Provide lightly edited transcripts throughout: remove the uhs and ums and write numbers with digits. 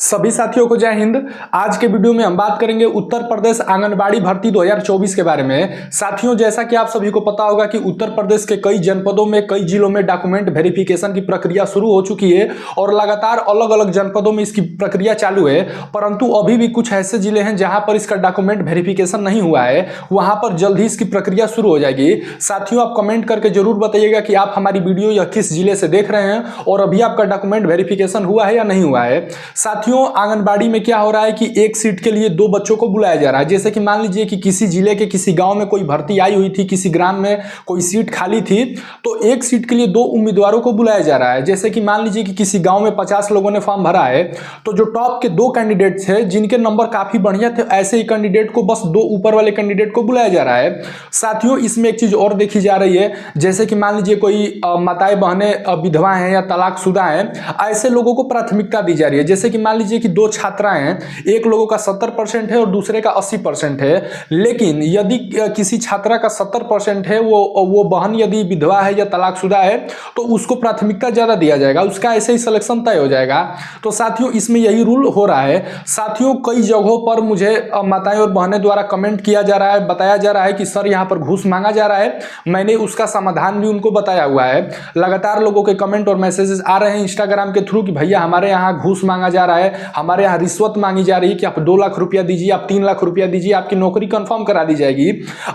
सभी साथियों को जय हिंद। आज के वीडियो में हम बात करेंगे उत्तर प्रदेश आंगनबाड़ी भर्ती 2024 के बारे में। साथियों, जैसा कि आप सभी को पता होगा कि उत्तर प्रदेश के कई जनपदों में, कई जिलों में डॉक्यूमेंट वेरिफिकेशन की प्रक्रिया शुरू हो चुकी है और लगातार अलग अलग जनपदों में इसकी प्रक्रिया चालू है। परंतु अभी भी कुछ ऐसे जिले हैं जहां पर इसका डॉक्यूमेंट वेरिफिकेशन नहीं हुआ है, वहां पर जल्द ही इसकी प्रक्रिया शुरू हो जाएगी। साथियों, आप कमेंट करके जरूर बताइएगा कि आप हमारी वीडियो या किस जिले से देख रहे हैं और अभी आपका डॉक्यूमेंट वेरिफिकेशन हुआ है या नहीं हुआ है। साथियों, आंगनबाड़ी में क्या हो रहा है कि एक सीट के लिए दो बच्चों को बुलाया जा रहा है। जैसे कि मान लीजिए कि किसी जिले के किसी गांव में कोई भर्ती आई हुई थी, किसी ग्राम में कोई सीट खाली थी, तो एक सीट के लिए दो उम्मीदवारों को बुलाया जा रहा है। जैसे कि मान लीजिए कि किसी गांव में 50 लोगों ने फॉर्म भरा है, तो जो टॉप के दो कैंडिडेट थे जिनके नंबर काफी बढ़िया थे, ऐसे ही कैंडिडेट को, बस दो ऊपर वाले कैंडिडेट को बुलाया जा रहा है। साथियों, इसमें एक चीज और देखी जा रही है। जैसे कि मान लीजिए कोई माताएं बहनें विधवा हैं या तलाकशुदा हैं, ऐसे लोगों को प्राथमिकता दी जा रही है। जैसे कि मान लीजिए कि दो छात्राएं हैं, एक लोगों का 70% है और दूसरे का 80% है, लेकिन यदि किसी छात्रा का 70% है, वो बहन यदि विधवा है या तलाकशुदा है, तो उसको प्राथमिकता ज्यादा दिया जाएगा, उसका ऐसे ही सिलेक्शन तय हो जाएगा। तो साथियों, इसमें यही रूल हो रहा है। साथियों, कई जगहों पर मुझे माताएं और बहनें द्वारा कमेंट किया जा रहा है, बताया जा रहा है कि सर यहाँ पर घूस मांगा जा रहा है। मैंने उसका समाधान भी उनको बताया हुआ है। लगातार लोगों के कमेंट और मैसेजेस आ रहे हैं इंस्टाग्राम के थ्रू कि भैया हमारे यहाँ घूस मांगा जा रहा है, हमारे यहाँ रिश्वत मांगी जा रही है कि आप 2 लाख रुपया दीजिए, आप 3 लाख रुपया दीजिए, आपकी नौकरी कंफर्म करा दी जाएगी।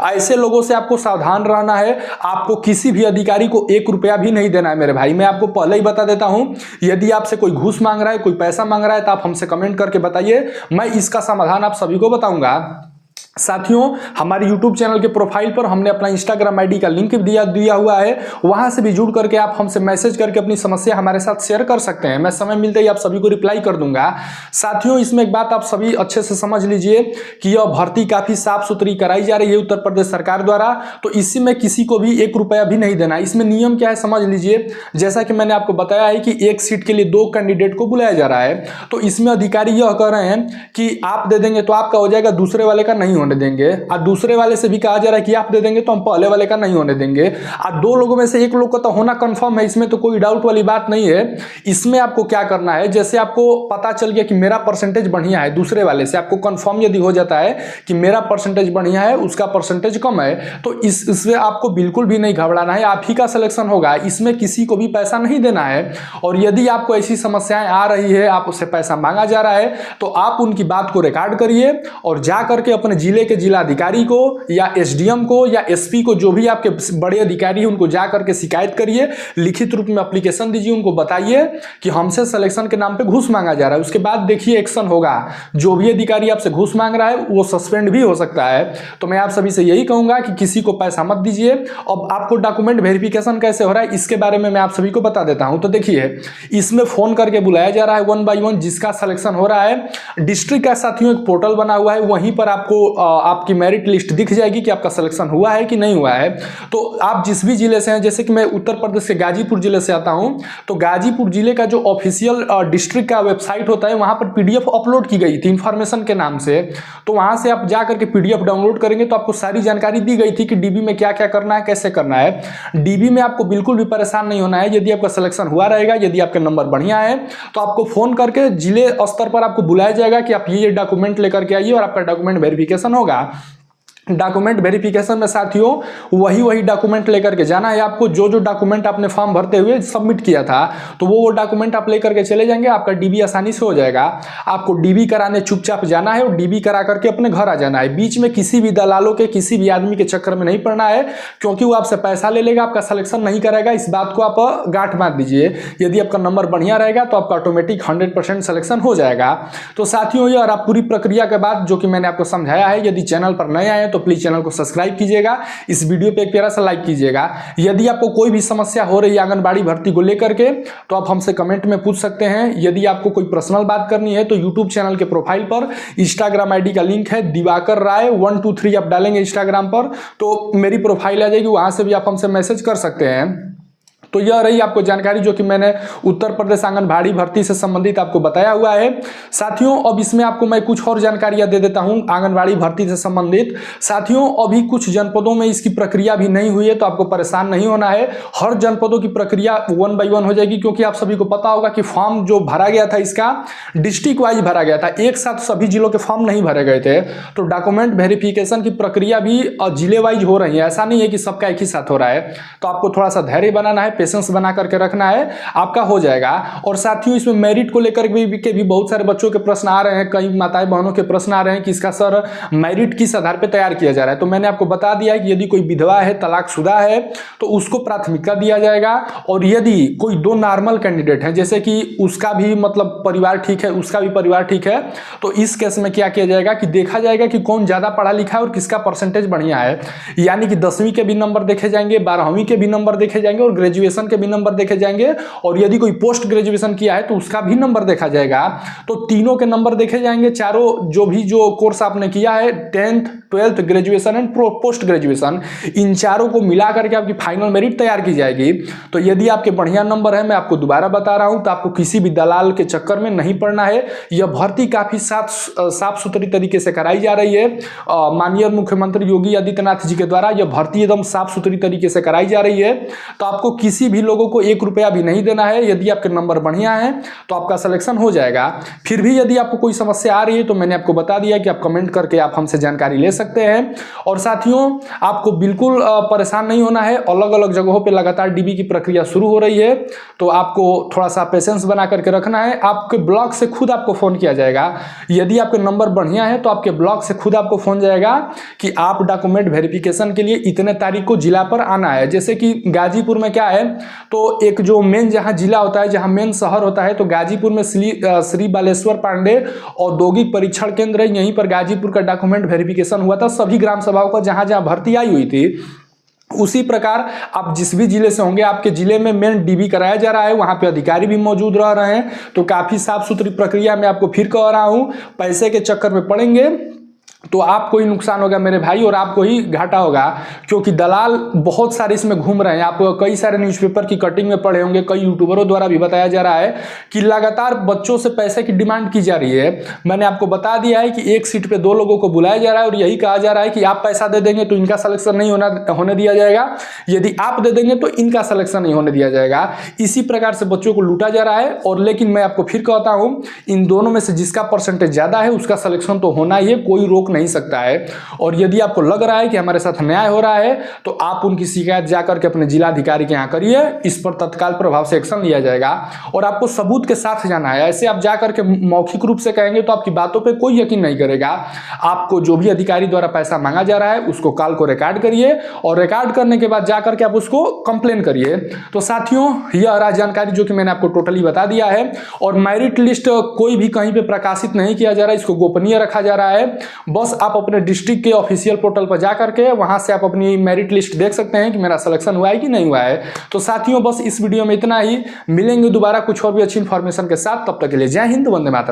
ऐसे लोगों से आपको सावधान रहना है। आपको किसी भी अधिकारी को 1 रुपया भी नहीं देना है मेरे भाई। मैं आपको पहले ही बता देता हूं, यदि आपसे कोई घूस मांग रहा है, कोई पैसा मांग रहा है, तो आप हमसे कमेंट करके बताइए, मैं इसका समाधान आप सभी को बताऊंगा। साथियों, हमारे YouTube चैनल के प्रोफाइल पर हमने अपना Instagram ID का लिंक दिया हुआ है। वहां से भी जुड़ करके आप हमसे मैसेज करके अपनी समस्या हमारे साथ शेयर कर सकते हैं। मैं समय मिलते ही आप सभी को रिप्लाई कर दूंगा। साथियों, इसमें एक बात आप सभी अच्छे से समझ लीजिए कि यह भर्ती काफी साफ सुथरी कराई जा रही है उत्तर प्रदेश सरकार द्वारा, तो इसी में किसी को भी 1 रुपया भी नहीं देना। इसमें नियम क्या है समझ लीजिए। जैसा कि मैंने आपको बताया है कि एक सीट के लिए 2 कैंडिडेट को बुलाया जा रहा है, तो इसमें अधिकारी यह कह रहे हैं कि आप दे देंगे तो आपका हो जाएगा, दूसरे वाले का नहीं देंगे। और दूसरे वाले से भी कहा जा रहा है कि आप दे देंगे तो हम पहले वाले का नहीं होने देंगे। और 2 लोगों में से 1 लोग का तो होना कंफर्म है, इसमें तो कोई डाउट वाली बात नहीं है। इसमें आपको क्या करना है, जैसे आपको पता चल गया कि मेरा परसेंटेज बढ़िया है, दूसरे वाले से आपको कंफर्म यदि हो जाता है कि मेरा परसेंटेज बढ़िया है, उसका परसेंटेज कम है, तो इसमें आपको बिल्कुल भी नहीं घबराना है। आप ही का सिलेक्शन होगा, इसमें किसी को भी पैसा नहीं देना है। और यदि आपको ऐसी समस्याएं आ रही है, आप उससे पैसा मांगा जा रहा है, तो आप उनकी बात को रिकॉर्ड करिए और जा करके अपने जिले के जिला अधिकारी को या एसडीएम को या एसपी को, जो भी आपके बड़े अधिकारी हैं, उनको जा करके शिकायत करिए, लिखित रूप में एप्लीकेशन दीजिए, उनको बताइए कि हमसे सिलेक्शन के नाम पे घूस मांगा जा रहा है। उसके बाद देखिए एक्शन होगा। जो भी अधिकारी आपसे घूस मांग रहा है वो सस्पेंड भी हो सकता है। तो मैं आप सभी से यही कहूंगा कि किसी को पैसा मत दीजिए। अब आपको डॉक्यूमेंट वेरिफिकेशन कैसे हो रहा है इसके बारे में मैं आप सभी को बता देता हूं। तो देखिए, इसमें फोन करके बुलाया जा रहा है 1 बाय 1 जिसका सिलेक्शन हो रहा है। डिस्ट्रिक्ट का साथियों एक पोर्टल बना हुआ है, वहीं पर आपको आपकी मेरिट लिस्ट दिख जाएगी कि आपका सिलेक्शन हुआ है कि नहीं हुआ है। तो आप जिस भी जिले से हैं, जैसे कि मैं उत्तर प्रदेश के गाजीपुर जिले से आता हूं, तो गाजीपुर जिले का जो ऑफिशियल डिस्ट्रिक्ट का वेबसाइट होता है, वहां पर पीडीएफ अपलोड की गई थी इंफॉर्मेशन के नाम से। तो वहां से आप जा करके पीडीएफ डाउनलोड करेंगे तो आपको सारी जानकारी दी गई थी कि डीबी में क्या क्या करना है, कैसे करना है। डीबी में आपको बिल्कुल भी परेशान नहीं होना है। यदि आपका सिलेक्शन हुआ रहेगा, यदि आपके नंबर बढ़िया है, तो आपको फोन करके जिले स्तर पर आपको बुलाया जाएगा कि आप ये डॉक्यूमेंट लेकर के आइए और आपका डॉक्यूमेंट वेरिफिकेशन होगा। डॉक्यूमेंट वेरिफिकेशन में साथियों वही डॉक्यूमेंट लेकर के जाना है आपको। जो डॉक्यूमेंट आपने फॉर्म भरते हुए सबमिट किया था, तो वो डॉक्यूमेंट आप लेकर के चले जाएंगे, आपका डीबी आसानी से हो जाएगा। आपको डीबी कराने चुपचाप जाना है और डीबी करा करके अपने घर आ जाना है। बीच में किसी भी दलालों के, किसी भी आदमी के चक्कर में नहीं पड़ना है, क्योंकि वो आपसे पैसा ले लेगा, आपका सिलेक्शन नहीं कराएगा। इस बात को आप गांठ बांध दीजिए। यदि आपका नंबर बढ़िया रहेगा तो आपका ऑटोमेटिक 100% सिलेक्शन हो जाएगा। तो साथियों, ये और आप पूरी प्रक्रिया के बाद जो कि मैंने आपको समझाया है, यदि चैनल पर नए आए तो प्लीज चैनल को सब्सक्राइब कीजिएगा, इस वीडियो पे एक प्यारा सा लाइक कीजिएगा। यदि आपको कोई भी समस्या हो रही है आंगनबाड़ी भर्ती को लेकर के, तो आप हमसे कमेंट में पूछ सकते हैं। यदि आपको कोई पर्सनल बात करनी है तो यूट्यूब चैनल के प्रोफाइल पर इंस्टाग्राम आईडी का लिंक है, दिवाकर राय 123 आप डालेंगे इंस्टाग्राम पर तो मेरी प्रोफाइल आ जाएगी, वहां से भी आप हमसे मैसेज कर सकते हैं। तो यह रही आपको जानकारी जो कि मैंने उत्तर प्रदेश आंगनबाड़ी भर्ती से संबंधित आपको बताया हुआ है। साथियों अब इसमें आपको मैं कुछ और जानकारियां दे देता हूं आंगनबाड़ी भर्ती से संबंधित। साथियों अभी कुछ जनपदों में इसकी प्रक्रिया भी नहीं हुई है, तो आपको परेशान नहीं होना है। हर जनपदों की प्रक्रिया 1 बाय 1 हो जाएगी, क्योंकि आप सभी को पता होगा कि फॉर्म जो भरा गया था इसका डिस्ट्रिक्ट वाइज भरा गया था, एक साथ सभी जिलों के फॉर्म नहीं भरे गए थे। तो डॉक्यूमेंट वेरिफिकेशन की प्रक्रिया भी जिले वाइज हो रही है, ऐसा नहीं है कि सबका एक ही साथ हो रहा है। तो आपको थोड़ा सा धैर्य बनाना है, पेशेंस बना करके रखना है, आपका हो जाएगा। और साथियों इसमें मेरिट को लेकर भी बहुत सारे बच्चों के प्रश्न आ रहे हैं, कई माताएं बहनों के प्रश्न आ रहे हैं कि इसका सर मेरिट किस आधार पर तैयार किया जा रहा है। तो मैंने आपको बता दिया है कि यदि कोई विधवा है, तलाकशुदा है, तो उसको प्राथमिकता दिया जाएगा। और यदि कोई 2 नॉर्मल कैंडिडेट हैं, जैसे कि उसका भी मतलब परिवार ठीक है, उसका भी परिवार ठीक है, तो इस केस में क्या किया जाएगा कि देखा जाएगा कि कौन ज्यादा पढ़ा लिखा है और किसका परसेंटेज बढ़िया है। यानी कि 10वीं के भी नंबर देखे जाएंगे, 12वीं के भी नंबर देखे जाएंगे और ग्रेजुएशन के भी नंबर देखे जाएंगे। और यदि कोई पोस्ट ग्रेजुएशन किया है तो उसका भी नंबर देखा जाएगा। तो तीनों के नंबर देखे जाएंगे, चारों जो कोर्स आपने किया है, 10th 12th graduation and post graduation, इन चारों को मिला करके आपकी फाइनल मेरिट तैयार की जाएगी। तो यदि आपके बढ़िया नंबर है, मैं आपको दोबारा बता रहा हूं, तो आपको किसी भी दलाल के चक्कर में नहीं पड़ना है। यह भर्ती काफी साफ सुथरी तरीके से कराई जा रही है। माननीय मुख्यमंत्री योगी आदित्यनाथ जी के द्वारा यह भर्ती एकदम साफ सुथरी तरीके से कराई जा रही है। तो आपको किसी भी लोगों को 1 रुपया भी नहीं देना है। यदि आपके नंबर बढ़िया है तो आपका सिलेक्शन हो जाएगा। फिर भी यदि आपको कोई समस्या आ रही है तो मैंने आपको बता दिया कि आप कमेंट करके आप हमसे जानकारी ले सकते हैं। और साथियों आपको बिल्कुल परेशान नहीं होना है, अलग अलग जगहों पे लगातार डीबी की प्रक्रिया शुरू हो रही है, तो आपको थोड़ा सा पेशेंस बना करके रखना है। आपके ब्लॉक से खुद आपको फोन किया जाएगा। यदि आपके नंबर बढ़िया है तो आपके ब्लॉक से खुद आपको फोन जाएगा कि आप डॉक्यूमेंट वेरिफिकेशन के लिए इतने तारीख को जिला पर आना है। जैसे कि गाजीपुर में क्या है, तो एक जो मेन जहां जिला होता है, जहां मेन शहर होता है, तो गाजीपुर में श्री बालेश्वर पांडे औद्योगिक परीक्षण केंद्र है। यहीं पर गाजीपुर का डॉक्यूमेंट वेरिफिकेशन हुआ था सभी ग्राम सभाओं का, जहां जहां भर्ती आई हुई थी। उसी प्रकार आप जिस भी जिले से होंगे, आपके जिले में मेन डीबी कराया जा रहा है, वहां पे अधिकारी भी मौजूद रह रहे हैं। तो काफी साफ सुथरी प्रक्रिया मैं आपको फिर कह रहा हूं। पैसे के चक्कर में पड़ेंगे तो आपको ही नुकसान होगा मेरे भाई, और आपको ही घाटा होगा, क्योंकि दलाल बहुत सारे इसमें घूम रहे हैं। आप कई सारे न्यूज़पेपर की कटिंग में पढ़े होंगे, कई यूट्यूबरों द्वारा भी बताया जा रहा है कि लगातार बच्चों से पैसे की डिमांड की जा रही है। मैंने आपको बता दिया है कि एक सीट पे 2 लोगों को बुलाया जा रहा है और यही कहा जा रहा है कि आप पैसा दे देंगे तो इनका सिलेक्शन नहीं होने दिया जाएगा, यदि आप दे देंगे तो इनका सिलेक्शन नहीं होने दिया जाएगा। इसी प्रकार से बच्चों को लूटा जा रहा है। और लेकिन मैं आपको फिर कहता हूं, इन दोनों में से जिसका परसेंटेज ज्यादा है उसका सिलेक्शन तो होना ही है, कोई रोक नहीं सकता है। और यदि आपको लग रहा है कि हमारे साथ अन्याय हो रहा है तो आप उनकी शिकायत जाकर के अपने जिलाधिकारी के यहाँ करिए, इस पर तत्काल प्रभाव से एक्शन लिया जाएगा। और आपको सबूत के साथ जाना है। ऐसे आप जाकर के मौखिक रूप से कहेंगे तो आपकी बातों पे कोई यकीन नहीं करेगा। आपको जो भी अधिकारी द्वारा पैसा मांगा जा रहा है उसको कॉल को रिकॉर्ड करिए, और रिकॉर्ड करने के बाद जाकर के आप उसको कंप्लेन करिए। तो साथियों यह रहा जानकारी जो कि मैंने आपको टोटली बता दिया है। और मेरिट लिस्ट कोई भी कहीं पे प्रकाशित नहीं किया जा रहा है, इसको गोपनीय रखा जा रहा है। बस आप अपने डिस्ट्रिक्ट के ऑफिशियल पोर्टल पर जाकर के वहां से आप अपनी मेरिट लिस्ट देख सकते हैं कि मेरा सिलेक्शन हुआ है कि नहीं हुआ है। तो साथियों बस इस वीडियो में इतना ही, मिलेंगे दोबारा कुछ और भी अच्छी इंफॉर्मेशन के साथ। तब तक के लिए जय हिंद, वंदे मातरम।